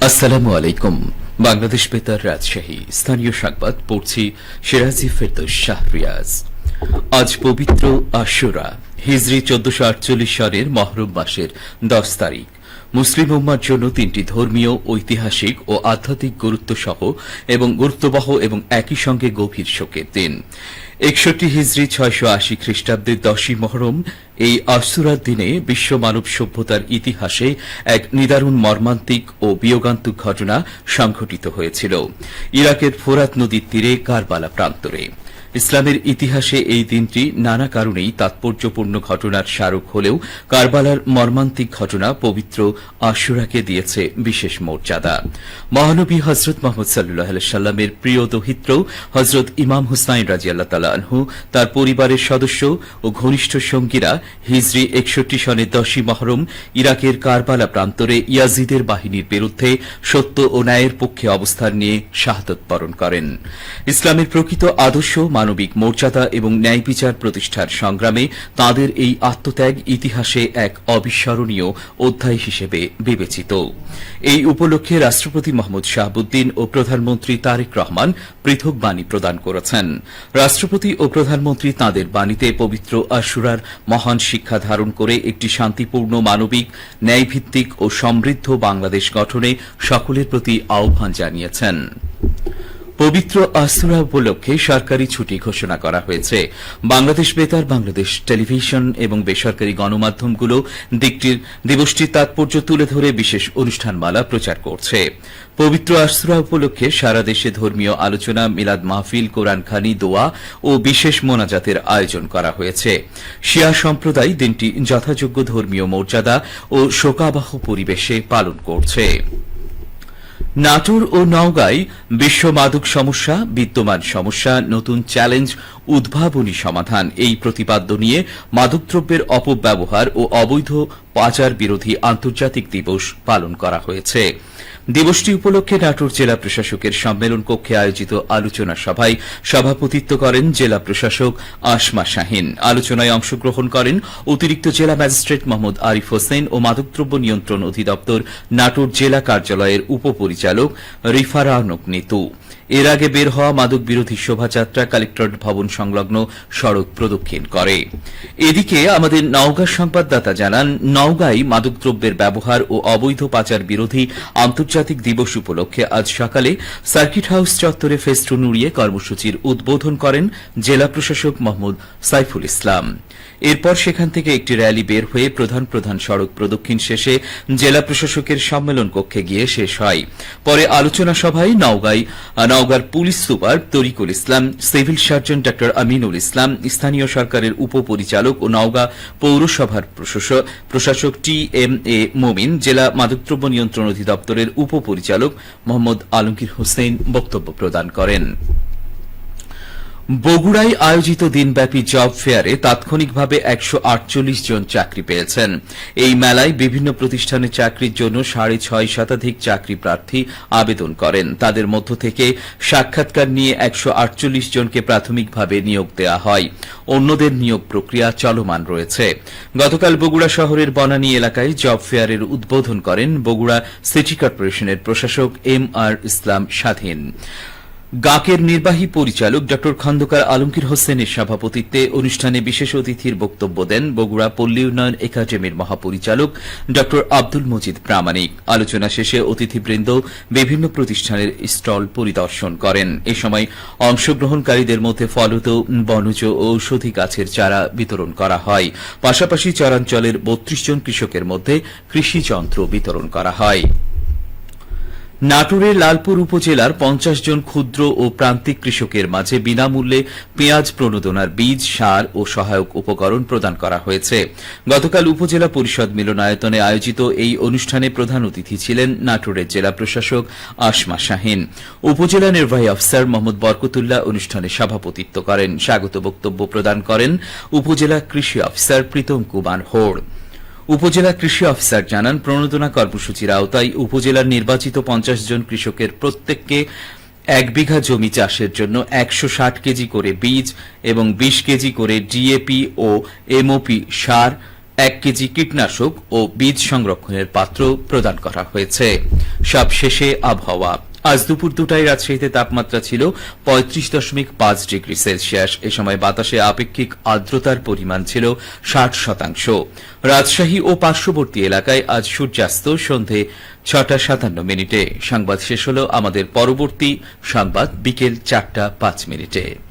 আসসালামু আলাইকুম। বাংলাদেশ বেতার রাজশাহী স্থানীয় সংবাদ পড়ছি সিরাজি ফেরদৌস শাহরিয়াজ। আজ পবিত্র আশুরা হিজরি 1448 সনের মহরম মাসের 10 তারিখ। মুসলিম উম্মার জন্য তিনটি ধর্মীয়, ঐতিহাসিক ও আধ্যাত্মিক গুরুত্বসহ এবং গুরুত্ববহ এবং একই সঙ্গে গভীর শোকের দিন। 61 হিজরি 680 খ্রিস্টাব্দের 10ই মহরম এই আশুরার দিনে বিশ্ব মানব সভ্যতার ইতিহাসে এক নিদারুণ মর্মান্তিক ও বিয়োগান্তক ঘটনা সংঘটিত হয়েছিল ইরাকের ফোরাত নদীর তীরে কারবালা প্রান্তরে। ইসলামের ইতিহাসে এই দিনটি নানা কারণেই তাৎপর্যপূর্ণ ঘটনার স্মারক হলেও কারবালার মর্মান্তিক ঘটনা পবিত্র আশুরাকে দিয়েছে বিশেষ মর্যাদা। মহানবী হজরত মোহাম্মদ সাল্লাল্লাহু আলাইহি সাল্লামের প্রিয় দৌহিত্র হজরত ইমাম হুসাইন রাদিয়াল্লাহু তাআলা আনহু, তার পরিবারের সদস্য ও ঘনিষ্ঠ সঙ্গীরা হিজরি 61 সনের 10ই মহরম ইরাকের কারবালা প্রান্তরে ইয়াজিদের বাহিনীর বিরুদ্ধে সত্য ও ন্যায়ের পক্ষে অবস্থান নিয়ে শাহাদাত বরণ করেন। ইসলামের প্রকৃত আদর্শ, মানবিক মর্যাদা এবং ন্যায় বিচার প্রতিষ্ঠার সংগ্রামে তাঁদের এই আত্মত্যাগ ইতিহাসে এক অবিস্মরণীয় অধ্যায় হিসেবে বিবেচিত। এই উপলক্ষে রাষ্ট্রপতি মোহাম্মদ শাহাবুদ্দিন ও প্রধানমন্ত্রী তারেক রহমান পৃথক বাণী প্রদান করেছেন। রাষ্ট্রপতি ও প্রধানমন্ত্রী তাঁদের বাণীতে পবিত্র আশুরার মহান শিক্ষা ধারণ করে একটি শান্তিপূর্ণ, মানবিক, ন্যায়ভিত্তিক ও সমৃদ্ধ বাংলাদেশ গঠনে সকলের প্রতি আহ্বান জানিয়েছেন। পবিত্র আশুরা উপলক্ষে সরকারি ছুটি ঘোষণা করা হয়েছে। বাংলাদেশ বেতার, বাংলাদেশ টেলিভিশন এবং বেসরকারি গণমাধ্যমগুলো দিবসটির তাৎপর্য তুলে ধরে বিশেষ অনুষ্ঠানমালা প্রচার করছে। পবিত্র আশুরা উপলক্ষে সারা দেশে ধর্মীয় আলোচনা, মিলাদ মাহফিল, কোরআনখানি, দোয়া ও বিশেষ মোনাজাতের আয়োজন করা হয়েছে। শিয়া সম্প্রদায় দিনটি যথাযোগ্য ধর্মীয় মর্যাদা ও শোকাবহ পরিবেশে পালন করছে। নাটোর ও নওগাঁয় বিশ্ব মাদক সমস্যা, বিদ্যমান সমস্যা, নতুন চ্যালেঞ্জ, উদ্ভাবনী সমাধান এই প্রতিপাদ্য নিয়ে মাদকদ্রব্যের অপব্যবহার ও অবৈধ পাচার বিরোধী আন্তর্জাতিক দিবস পালন করা হয়েছে। দিবসটি উপলক্ষে নাটোর জেলা প্রশাসকের সম্মেলন কক্ষে আয়োজিত আলোচনা সভায় সভাপতিত্ব করেন জেলা প্রশাসক আসমা শাহীন। আলোচনায় অংশগ্রহণ করেন অতিরিক্ত জেলা ম্যাজিস্ট্রেট মোহাম্মদ আরিফ হোসেন ও মাদকদ্রব্য নিয়ন্ত্রণ অধিদপ্তর নাটোর জেলা কার্যালয়ের উপপরিচালক রিফারানক নিতু। এর আগে বের হওয়া মাদক বিরোধী শোভাযাত্রা কালেক্টরেট ভবন সংলগ্ন সড়ক প্রদক্ষিণ করে। এদিকে আমাদের নওগাঁ সংবাদদাতা জানান, নওগাঁয় মাদকদ্রব্যের ব্যবহার ও অবৈধ পাচার বিরোধী আন্তর্জাতিক দিবস উপলক্ষে আজ সকালে সার্কিট হাউস চত্বরে ফেস্টুন উড়িয়ে কর্মসূচির উদ্বোধন করেন জেলা প্রশাসক মোহাম্মদ সাইফুল ইসলাম। এরপর সেখান থেকে একটি র্যালি বের হয়ে প্রধান প্রধান সড়ক প্রদক্ষিণ শেষে জেলা প্রশাসকের সম্মেলন কক্ষে গিয়ে শেষ হয়। পরে আলোচনা সভায় নওগাঁর পুলিশ সুপার তরিকুল ইসলাম, সিভিল সার্জন ডা আমিনুল ইসলাম, স্থানীয় সরকারের উপপরিচালক ও নওগাঁ পৌরসভার প্রশাসক TMA মমিন, জেলা মাদকদ্রব্য নিয়ন্ত্রণ অধিদপ্তরের উপপরিচালক মোহাম্মদ আলমগীর হোসেন বক্তব্য প্রদান করেন। বগুড়ায় আয়োজিত দিনব্যাপী জব ফেয়ারে তাৎক্ষণিকভাবে 148 জন চাকরি পেয়েছেন। এই মেলায় বিভিন্ন প্রতিষ্ঠানে চাকরির জন্য 6.5 শতাধিক চাকরি প্রার্থী আবেদন করেন। তাদের মধ্য থেকে সাক্ষাৎকার নিয়ে 148 জনকে প্রাথমিকভাবে নিয়োগ দেওয়া হয়। অন্যদের নিয়োগ প্রক্রিয়া চলমান রয়েছে। গতকাল বগুড়া শহরের বনানী এলাকায় জব ফেয়ারের উদ্বোধন করেন বগুড়া সিটি কর্পোরেশনের প্রশাসক MR ইসলাম স্বাধীন। গাকের নির্বাহী পরিচালক ড খন্দকার আলমগীর হোসেনের সভাপতিত্বে অনুষ্ঠানে বিশেষ অতিথির বক্তব্য দেন বগুড়া পল্লী উন্নয়ন একাডেমির মহাপরিচালক ড আব্দুল মজিদ প্রামাণিক। আলোচনা শেষে অতিথিবৃন্দ বিভিন্ন প্রতিষ্ঠানের স্টল পরিদর্শন করেন। এ সময় অংশগ্রহণকারীদের মধ্যে ফলদ, বনজ ও ঔষধি গাছের চারা বিতরণ করা হয়। পাশাপাশি চরাঞ্চলের 32 জন কৃষকের মধ্যে কৃষি যন্ত্র বিতরণ করা হয়। নাটোরের লালপুর উপজেলার 50 জন ক্ষুদ্র ও প্রান্তিক কৃষকের মাঝে বিনামূল্যে পেঁয়াজ প্রণোদনার বীজ, সার ও সহায়ক উপকরণ প্রদান করা হয়েছে। গতকাল উপজেলা পরিষদ মিলনায়তনে আয়োজিত এই অনুষ্ঠানে প্রধান অতিথি ছিলেন নাটোরের জেলা প্রশাসক আসমা শাহীন। উপজেলা নির্বাহী অফিসার মোহাম্মদ বরকতুল্লাহ অনুষ্ঠানে সভাপতিত্ব করেন। স্বাগত বক্তব্য প্রদান করেন উপজেলা কৃষি অফিসার প্রীতম কুমার হোড়। উপজেলা কৃষি অফিসার জানান, প্রণোদনা কর্মসূচির আওতায় উপজেলার নির্বাচিত 50 জন কৃষকের প্রত্যেককে 1 বিঘা জমি চাষের জন্য 160 কেজি করে বীজ এবং 20 কেজি করে DAP ও MOP সার 1 কেজি কীটনাশক ও বীজ সংরক্ষণের পাত্র প্রদান করা হয়েছে। সবশেষে আবহাওয়া। আজ দুপুর 2টায় রাজশাহীতে তাপমাত্রা ছিল 35.5 ডিগ্রি সেলসিয়াস। এ সময় বাতাসে আপেক্ষিক আর্দ্রতার পরিমাণ ছিল 60%। রাজশাহী ও পার্শ্ববর্তী এলাকায় আজ সূর্যাস্ত সন্ধে 6:57 সংবাদ শেষ হল। আমাদের পরবর্তী সংবাদ বিকেল 4:05।